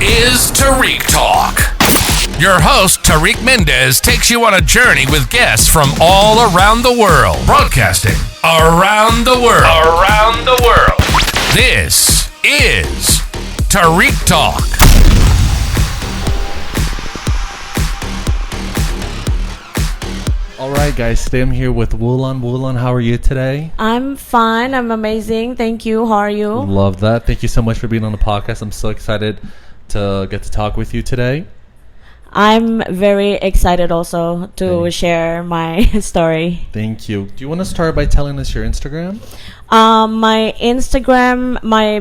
is Tarik Talk. Your host, Tarik Mendes, takes you on a journey with guests from all around the world. Broadcasting around the world. Around the world. This is Tarik Talk. All right, guys, today I'm here with Wulan. Wulan, how are you today? I'm fine. I'm amazing. Thank you. How are you? Love that. Thank you so much for being on the podcast. I'm so excited to get to talk with you today. I'm very excited also to share my story. Thank you. Do you want to start by telling us your Instagram? My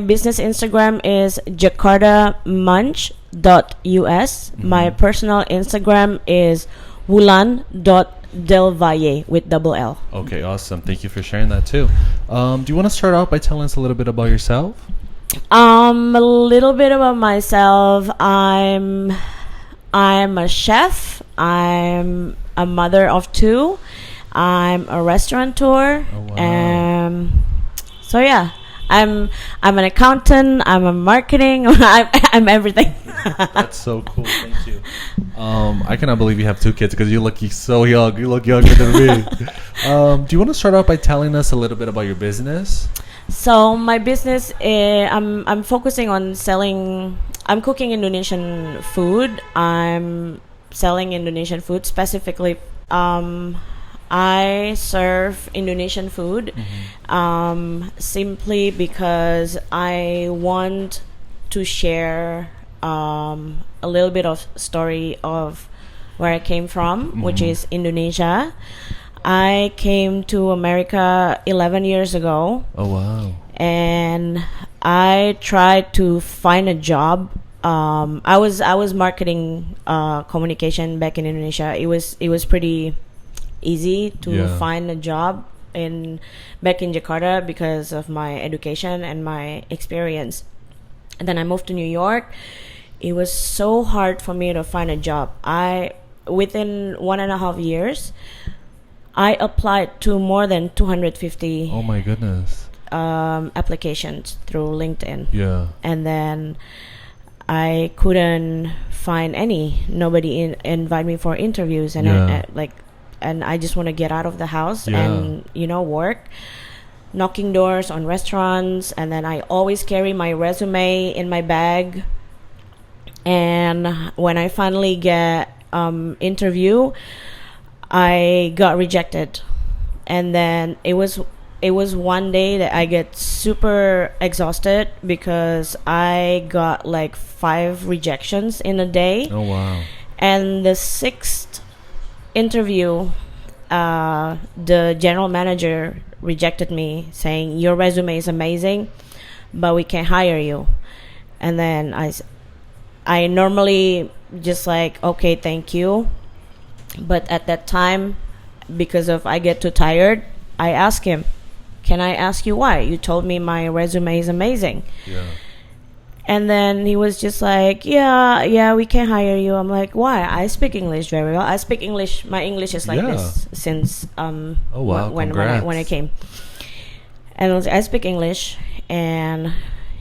business Instagram is jakartamunch.us. My personal Instagram is wulan.delvalle with double L. Okay, awesome. Thank you for sharing that too. Do you want to start out by telling us a little bit about yourself? A little bit about myself. I'm a chef. I'm a mother of two. I'm a restaurateur. Oh, wow. So yeah, I'm an accountant. I'm a marketing. I'm everything. That's so cool. Thank you. I cannot believe you have two kids because you look so young. You look younger than me. Do you want to start out by telling us a little bit about your business? So my business, I'm focusing on selling. I'm cooking Indonesian food. I'm selling Indonesian food specifically. I serve Indonesian food simply because I want to share a little bit of story of where I came from, which is Indonesia. I came to America 11 years ago. Oh, wow. And I tried to find a job. I was marketing communication back in Indonesia. It was pretty easy to find a job back in Jakarta because of my education and my experience. And then I moved to New York. It was so hard for me to find a job. Within 1.5 years, I applied to more than 250. Oh my goodness. Applications through LinkedIn. Yeah. And then I couldn't find any. Nobody invite me for interviews, and I just want to get out of the house and work, knocking doors on restaurants, and then I always carry my resume in my bag. And when I finally get interview, I got rejected. And then it was one day that I get super exhausted because I got like 5 rejections in a day. Oh, wow. And the 6th interview, the general manager rejected me, saying, your resume is amazing, but we can't hire you. And then I normally just like, okay, thank you. But at that time, because of I get too tired, I asked him, can I ask you why? You told me my resume is amazing. Yeah. And then he was just like, yeah, we can hire you. I'm like, why? I speak English very well. I speak English. My English is like this since oh, wow. when I came. And I speak English, and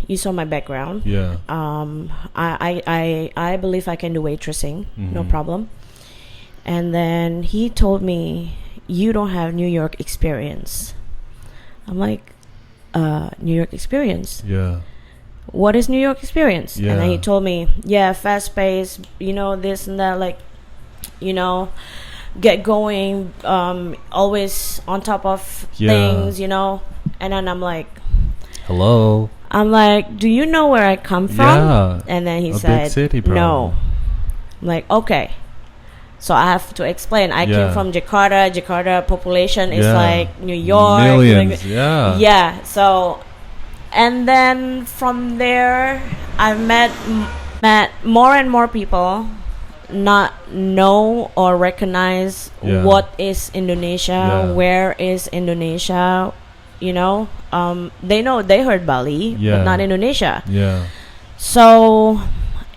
you saw my background. Yeah. I believe I can do waitressing, no problem. And then he told me, you don't have New York experience. I'm like, New York experience? Yeah. What is New York experience? Yeah. And then he told me, fast paced, this and that, like, get going, always on top of things, And then I'm like, hello. I'm like, do you know where I come from? Yeah. And then he said, big city, no. I'm like, okay. So I have to explain. I came from Jakarta. Jakarta population is like New York. Millions, Yeah. So, and then from there, I've met more and more people not know or recognize what is Indonesia, where is Indonesia, they know, they heard Bali, but not Indonesia. Yeah. So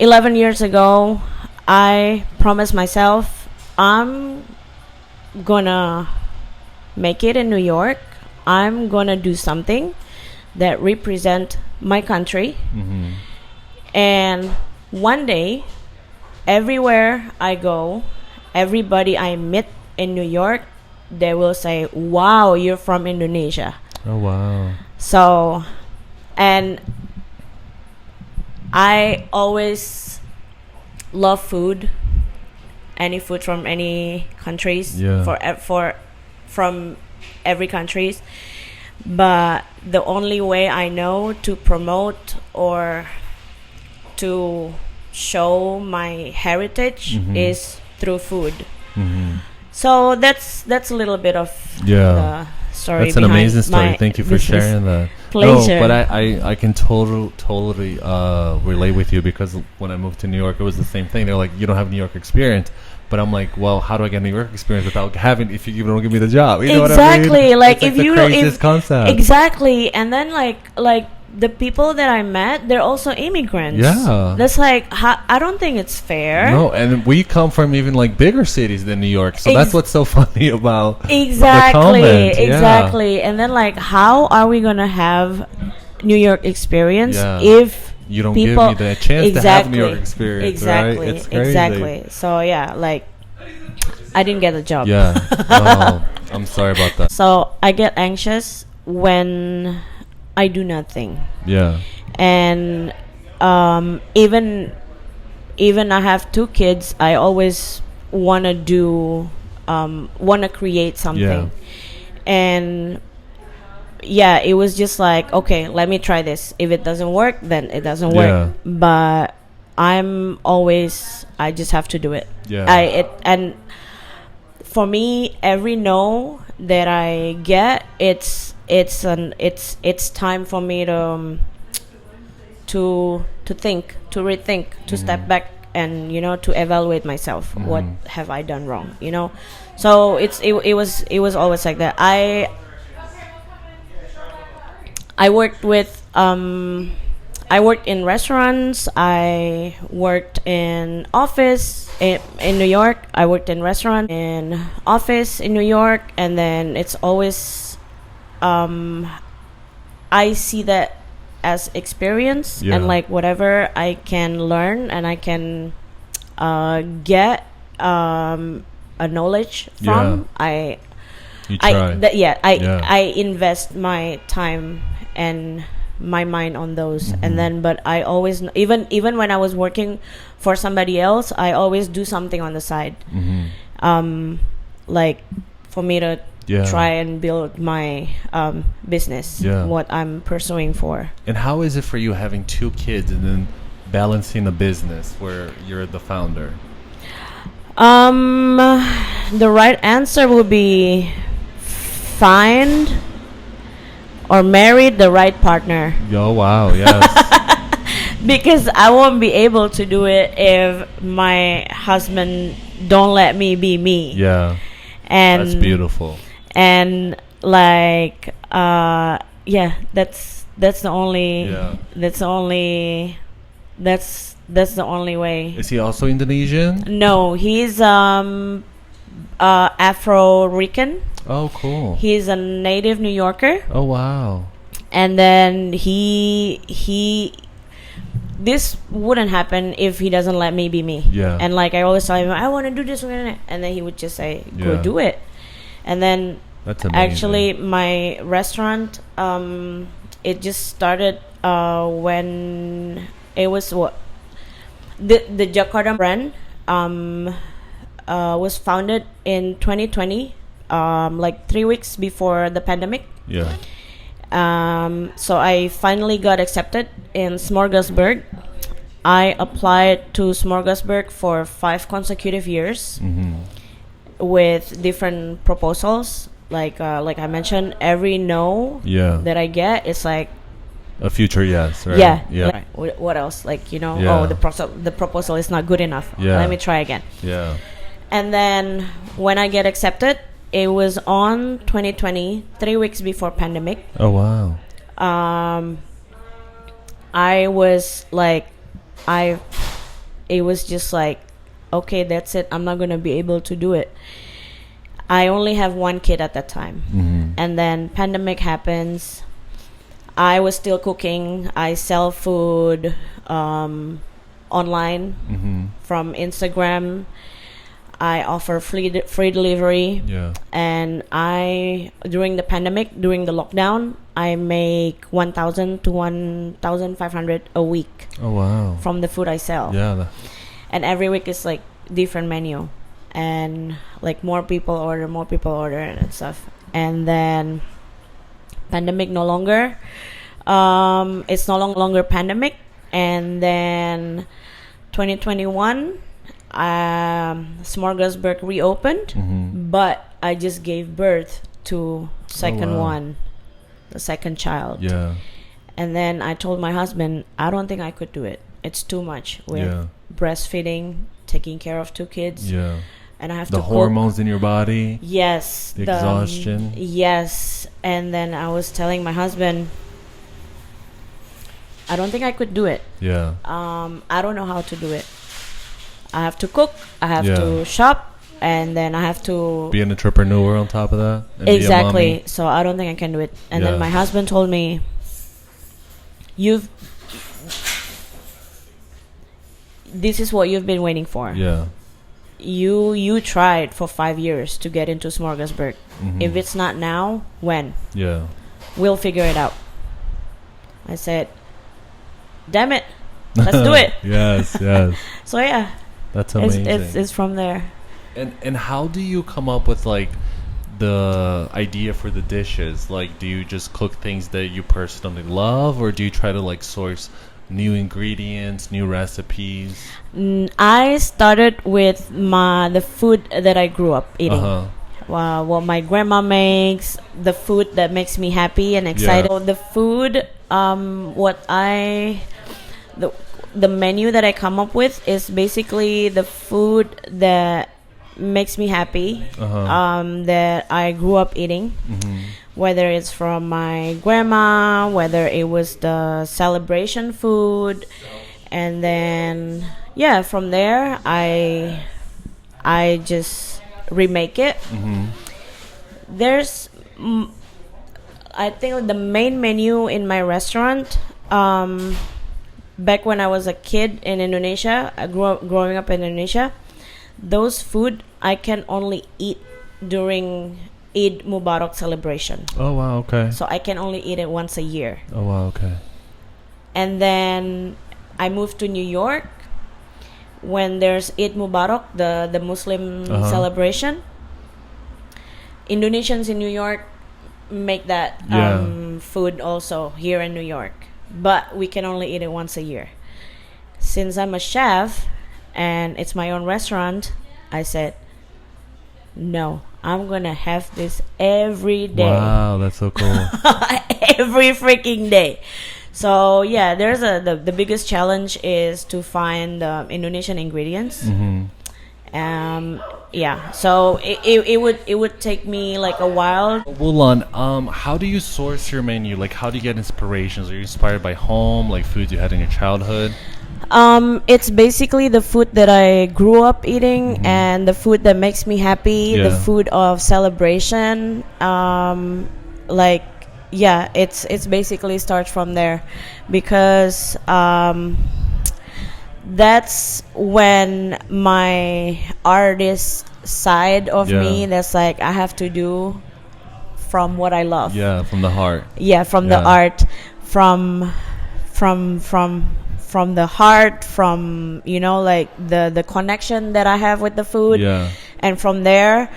11 years ago, I promised myself I'm gonna make it in New York. I'm gonna do something that represent my country. And one day, everywhere I go, everybody I meet in New York, they will say, "Wow, you're from Indonesia." Oh wow. So, and I always love food, any food from any countries, from every countries. But the only way I know to promote or to show my heritage is through food. So that's a little bit of the story. That's an amazing story. Thank you for sharing that. Pleasure. No, but I can totally relate with you, because when I moved to New York, it was the same thing. They're like, you don't have New York experience. But I'm like, well, how do I get New York experience without having, if you don't give me the job? You know what I mean? Like, it's if you the craziest concept. Exactly. And then like the people that I met, they're also immigrants. Yeah. That's like, I don't think it's fair. No, and we come from even like bigger cities than New York. So that's what's so funny about the comment. Exactly. And then like, how are we going to have New York experience if you don't give me the chance to have New York experience, right? It's crazy. Exactly. So yeah, like, I didn't get a job. Yeah. Oh, I'm sorry about that. So I get anxious when I do nothing. Yeah. And even I have 2 kids, I always want to create something. And yeah, it was just like, okay, let me try this. If it doesn't work, then it doesn't work. But I just have to do it. And for me, every no that I get, it's time for me to think, to rethink, to step back, and to evaluate myself. What have I done wrong? So it was always like that. I worked in restaurants. I worked in office in New York. I worked in restaurant, in office in New York, and then it's always I see that as experience, and like whatever I can learn and I can get a knowledge from, I invest my time and my mind on those. And then, but I always, even when I was working for somebody else, I always do something on the side, like for me to try and build my business, what I'm pursuing for. And how is it for you having 2 kids and then balancing a business where you're the founder? The right answer would be find or marry the right partner. Oh wow, yes. Because I won't be able to do it if my husband don't let me be me. Yeah. And that's beautiful. And like that's the only that's the only way. Is he also Indonesian? No, he's Afro-Rican. Oh, cool. He's a native New Yorker. Oh, wow. And then this wouldn't happen if he doesn't let me be me. Yeah. And like I always tell him, I want to do this, and then he would just say, go do it. And then that's amazing. Actually my restaurant, it just started when it was the Jakarta brand was founded in 2020, like 3 weeks before the pandemic. Yeah. So I finally got accepted in Smorgasburg. I applied to Smorgasburg for 5 consecutive years with different proposals. Like I mentioned, every no that I get, it's like a future yes, right? Yeah. Like, what else? Like, the proposal is not good enough. Let me try again. Yeah. And then when I get accepted, it was on 2020, 3 weeks before pandemic. Oh wow. I was like, it was just like, okay, that's it. I'm not gonna be able to do it. I only have 1 kid at that time, and then pandemic happens. I was still cooking. I sell food. online from Instagram. I offer free delivery. Yeah. And during the pandemic, during the lockdown, I make 1,000 to 1,500 a week. Oh wow. From the food I sell. Yeah. And every week is like different menu, and like more people order and stuff. And then pandemic no longer. It's no longer pandemic. And then 2021. Smorgasburg reopened, but I just gave birth to the second child. Yeah. And then I told my husband, I don't think I could do it. It's too much with breastfeeding, taking care of 2 kids. Yeah. And I have the to hormones cook. in your body. Yes. The exhaustion. Yes. And then I was telling my husband, I don't think I could do it. Yeah. I don't know how to do it. I have to cook, I have to shop, and then I have to be an entrepreneur on top of that. And exactly. So I don't think I can do it. And then my husband told me, this is what you've been waiting for. Yeah. You tried for 5 years to get into Smorgasburg. If it's not now, when? Yeah. We'll figure it out. I said, damn it, let's do it. Yes. So yeah. That's amazing. It's from there. And how do you come up with like the idea for the dishes? Like, do you just cook things that you personally love, or do you try to like source new ingredients, new recipes? I started with the food that I grew up eating. What my grandma makes, the food that makes me happy and excited. The food, the menu that I come up with is basically the food that makes me happy, that I grew up eating, whether it's from my grandma, whether it was the celebration food, and then from there I just remake it. There's I think the main menu in my restaurant, back when I was a kid in Indonesia, growing up in Indonesia, those food I can only eat during Eid Mubarak celebration. Oh wow, okay. So I can only eat it once a year. Oh wow, okay. And then I moved to New York when there's Eid Mubarak, the Muslim celebration. Indonesians in New York make that food also here in New York, but we can only eat it once a year. Since I'm a chef and it's my own restaurant, I said, no, I'm gonna have this every day. Wow, that's so cool. Every freaking day. So yeah, there's the biggest challenge is to find Indonesian ingredients. So it would take me like a while. Wulan, how do you source your menu? Like, how do you get inspirations? Are you inspired by home, like foods you had in your childhood? It's basically the food that I grew up eating and the food that makes me happy, the food of celebration. It's basically starts from there, because that's when my artist side of me, that's like I have to do from what I love. Yeah, from the heart. Yeah, from the art, from the heart, from like the connection that I have with the food. Yeah. And from there,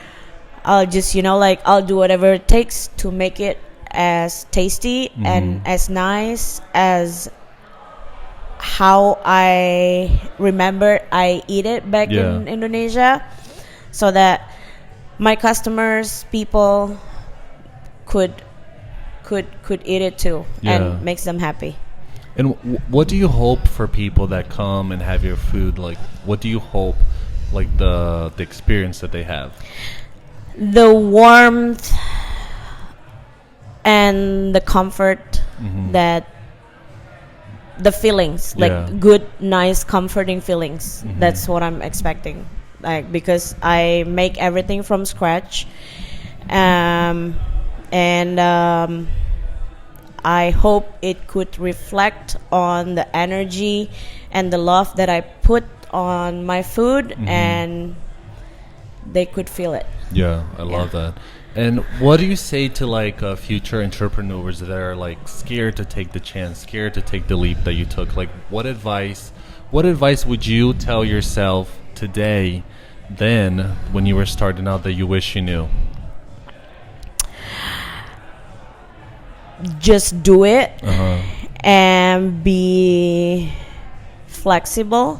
I'll just I'll do whatever it takes to make it as tasty and as nice as how I remember I eat it back in Indonesia, so that my customers, people could eat it too, and makes them happy. And what do you hope for people that come and have your food? Like, what do you hope, like the experience that they have? The warmth and the comfort, that the feelings, like good, nice, comforting feelings. That's what I'm expecting. Like, because I make everything from scratch, and I hope it could reflect on the energy and the love that I put on my food, and they could feel it. Yeah, I love that. And what do you say to like future entrepreneurs that are like scared to take the chance, scared to take the leap that you took? Like, what advice would you tell yourself today, then, when you were starting out, that you wish you knew? Just do it, and be flexible.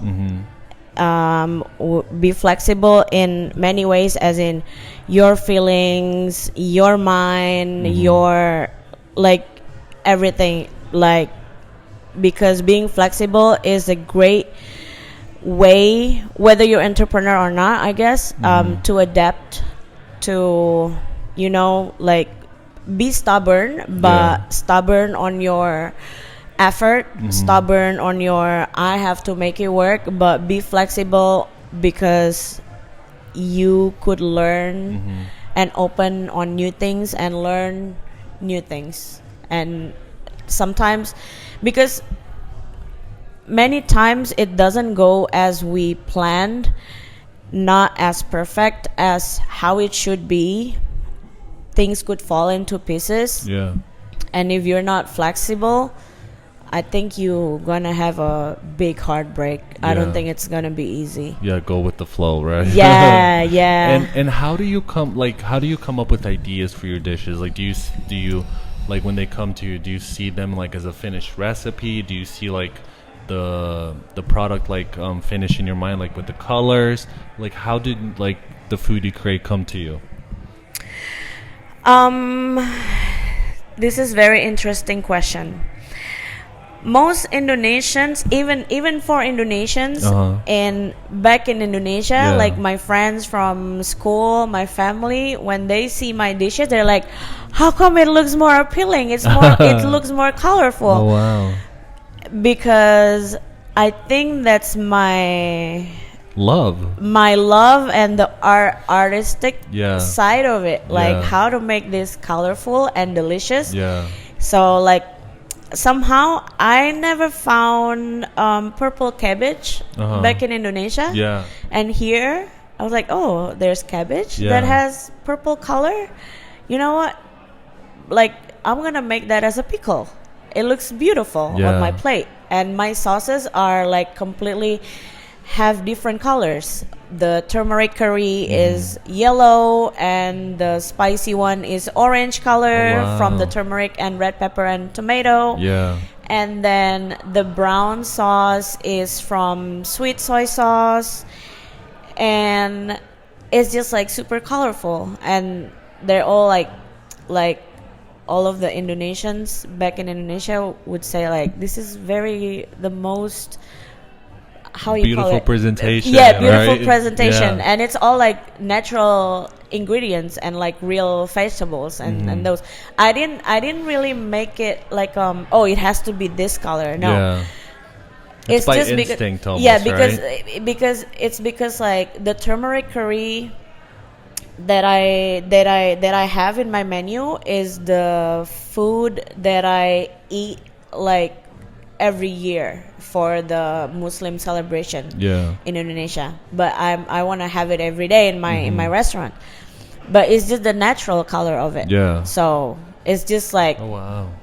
Be flexible in many ways, as in your feelings, your mind, your like everything, like, because being flexible is a great way, whether you're entrepreneur or not, I guess, to adapt to, you know, like, be stubborn, but stubborn on your effort, stubborn on your I have to make it work, but be flexible, because you could learn and open on new things and learn new things. And sometimes, because many times it doesn't go as we planned, not as perfect as how it should be, things could fall into pieces. And if you're not flexible, I think you're gonna have a big heartbreak. I don't think it's gonna be easy. Go with the flow, right? And how do you come up with ideas for your dishes? Like, do you like, when they come to you, do you see them like as a finished recipe? Do you see like the product like finish in your mind, like with the colors? Like, how did like the food you create come to you? This is very interesting question. Most Indonesians, even for Indonesians, and back in Indonesia, like my friends from school, my family, when they see my dishes, they're like, "How come it looks more appealing? It looks more colorful." Oh wow! Because I think that's my love and the artistic side of it, like how to make this colorful and delicious. So like, somehow I never found purple cabbage back in Indonesia, and here I was like, oh, there's cabbage that has purple color. You know what, like, I'm gonna make that as a pickle. It looks beautiful on my plate, and my sauces are like completely have different colors. The turmeric curry is yellow, and the spicy one is orange color from the turmeric and red pepper and tomato. And then the brown sauce is from sweet soy sauce, and it's just like super colorful. And they're all like all of the Indonesians back in Indonesia would say like, this is the most, how you beautiful call it? Presentation. Beautiful presentation. And it's all like natural ingredients and like real vegetables and those. I didn't really make it like it has to be this color. No. It's by just instinct almost, because like the turmeric curry that I have in my menu is the food that I eat like every year for the Muslim celebration in Indonesia. But I want to have it every day in my restaurant. But it's just the natural color of it. So it's just like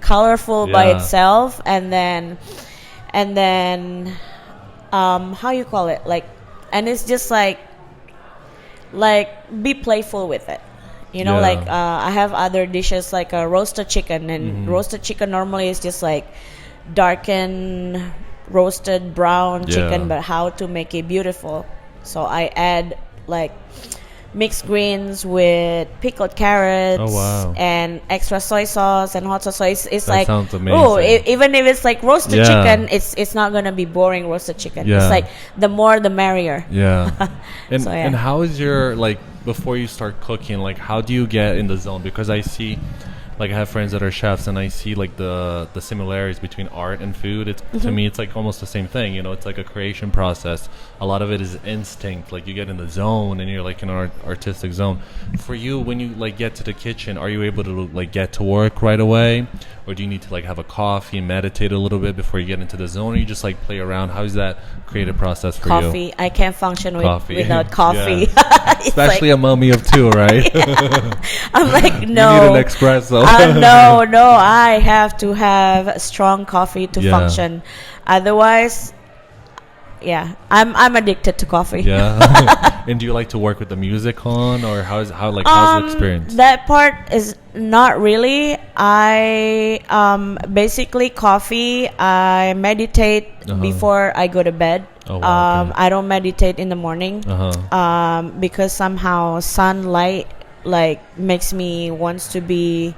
colorful by itself, and then how you call it, like, and it's just like be playful with it. You know, like I have other dishes like a roasted chicken, and roasted chicken normally is just like darkened roasted brown chicken, but how to make it beautiful. So I add like mixed greens with pickled carrots and extra soy sauce and hot sauce. So it's like, sounds amazing. Oh, even if it's like roasted chicken, it's not gonna be boring roasted chicken. It's like the more the merrier. And so, and how is your, like, before you start cooking, like, how do you get in the zone? Because I see, like, I have friends that are chefs, and I see like the similarities between art and food. It's to me, it's like almost the same thing. You know, it's like a creation process. A lot of it is instinct. Like, you get in the zone, and you're like in an artistic zone. For you, when you like get to the kitchen, are you able to like get to work right away, or do you need to like have a coffee, meditate a little bit before you get into the zone, or you just like play around? How's that creative process for you? Coffee. I can't function without coffee. Especially a mummy of two, right? I'm like, no. You need an espresso. No. I have to have strong coffee to function. Otherwise, I'm addicted to coffee. Yeah. And do you like to work with the music on, or how's the experience? That part is not really. I basically coffee. I meditate before I go to bed. Oh, wow, okay. I don't meditate in the morning because somehow sunlight like makes me wants to be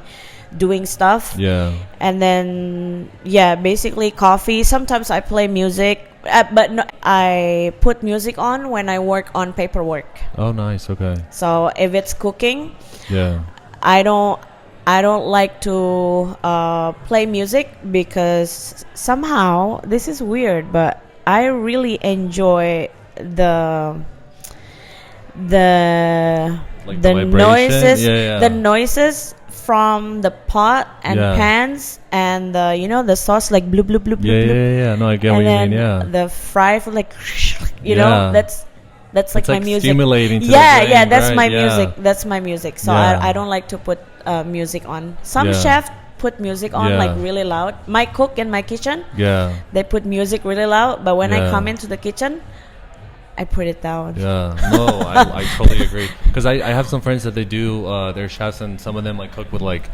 doing stuff. Yeah. And then basically coffee. Sometimes I play music. But no, I put music on when I work on paperwork. Oh, nice. Okay. So if it's cooking, I don't like to play music because somehow this is weird, but I really enjoy the noises, the noises from the pot and pans and the sauce like bloop bloop bloop bloop. Yeah. No, I get what you mean. Yeah. The fry for like that's like my music. Stimulating. To the brain, that's right? my music. That's my music. So I don't like to put music on. Some chef put music on like really loud. My cook in my kitchen, they put music really loud. But when I come into the kitchen, I put it down. Yeah, no, I totally agree. Because I have some friends that they do, they're chefs, and some of them like cook with like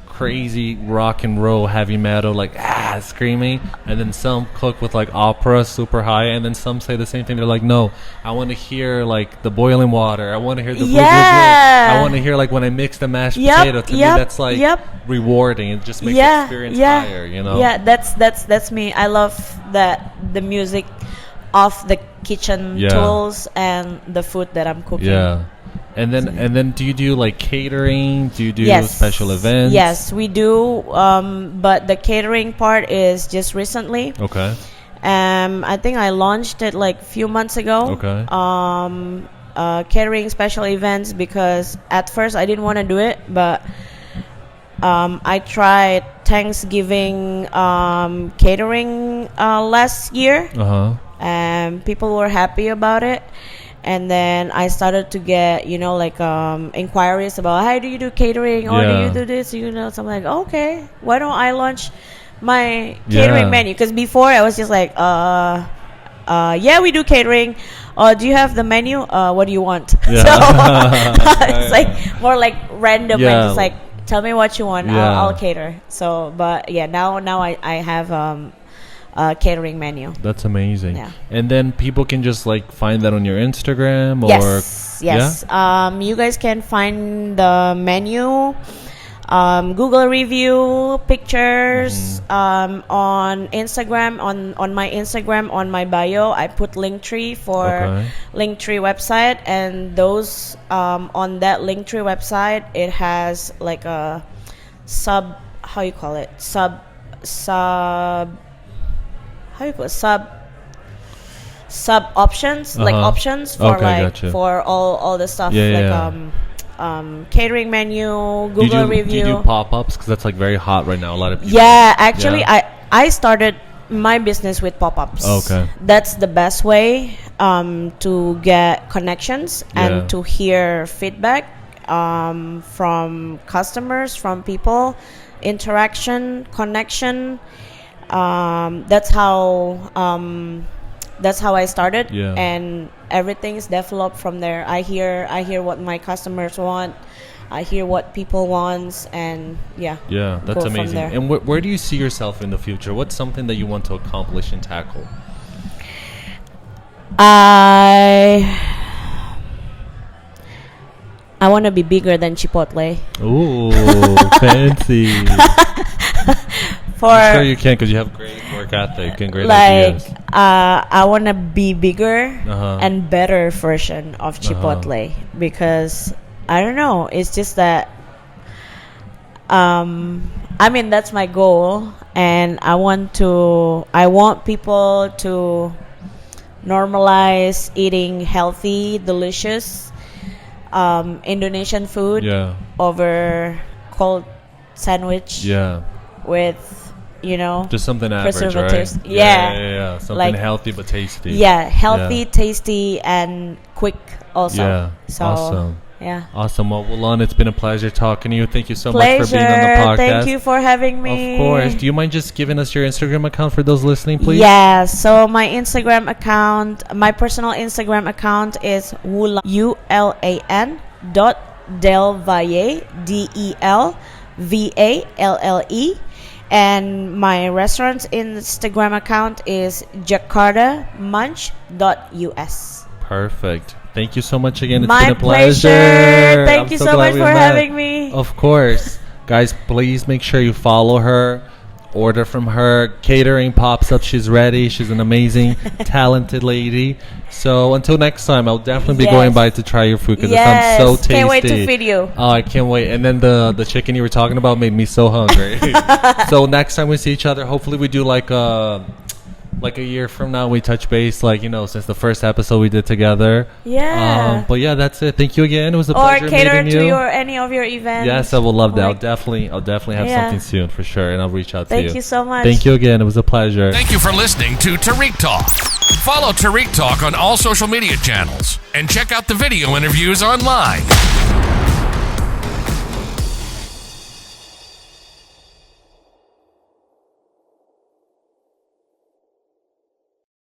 crazy rock and roll, heavy metal, like screaming, and then some cook with like opera, super high, and then some say the same thing. They're like, no, I want to hear like the boiling water. I want to hear the blue. I want to hear like when I mix the mashed potato. To me, that's like rewarding. It just makes the experience higher. Yeah, that's me. I love that the music of the kitchen tools and the food that I'm cooking. Yeah. And then do you do like catering? Do you do special events? Yes, we do. But the catering part is just recently. Okay. I think I launched it like a few months ago. Okay. Catering special events because at first I didn't want to do it, but I tried Thanksgiving catering last year. And people were happy about it, and then I started to get inquiries about how do you do catering or do you do this, so I'm like, okay, why don't I launch my catering menu? Because before I was just like we do catering. Do you have the menu? What do you want? So it's like more like random and just like tell me what you want. I'll cater. So but now I have catering menu. That's amazing. And then people can just like find that on your Instagram or yes. You guys can find the menu, Google review, pictures, on Instagram, on my Instagram, on my bio I put Linktree for Linktree website, and those on that Linktree website it has like a sub options, like options for for all the stuff catering menu, Google review. Do you do pop-ups? Because that's like very hot right now. A lot of people. Actually, I started my business with pop-ups. Okay. That's the best way to get connections and to hear feedback from customers, from people, interaction, connection. That's how I started, and everything's developed from there. I hear what my customers want, I hear what people want, and that's amazing. And where do you see yourself in the future? What's something that you want to accomplish and tackle? I want to be bigger than Chipotle. Ooh, fancy. I'm sure you can because you have great work ethic and great ideas. I want to be bigger and better version of Chipotle because I don't know. It's just that that's my goal, and I want people to normalize eating healthy, delicious Indonesian food over cold sandwich. with, you know, just something average, preservatives. right? Yeah. Something Like, healthy but tasty. Yeah, healthy, tasty, and quick also. Yeah, So, awesome. Yeah. Awesome. Well, Wulan, it's been a pleasure talking to you. Thank you so Pleasure. much for being on the podcast. Thank you for having me. Of course. Do you mind just giving us your Instagram account for those listening, please? Yeah. So my Instagram account, my personal Instagram account is Ulan dot Del Valle, DELVALLE, and my restaurant's Instagram account is Jakarta Munch.us. Perfect. Thank you so much again. It's My been a pleasure. Thank you so much for having me. Of course. Guys, please make sure you follow her. Order from her. Catering pops up. She's ready. She's an amazing, talented lady. So until next time, I'll definitely be going by to try your food because it sounds so tasty. Can't wait to feed you. Oh, I can't wait. And then the chicken you were talking about made me so hungry. So next time we see each other, hopefully we do like a year from now, we touch base, like, you know, since the first episode we did together. Yeah. But yeah, that's it. Thank you again. It was a pleasure meeting you. Or cater to any of your events. Yes, I will love that. I'll definitely have something soon for sure, and I'll reach out to you. Thank you so much. Thank you again. It was a pleasure. Thank you for listening to Tarik Talk. Follow Tarik Talk on all social media channels and check out the video interviews online.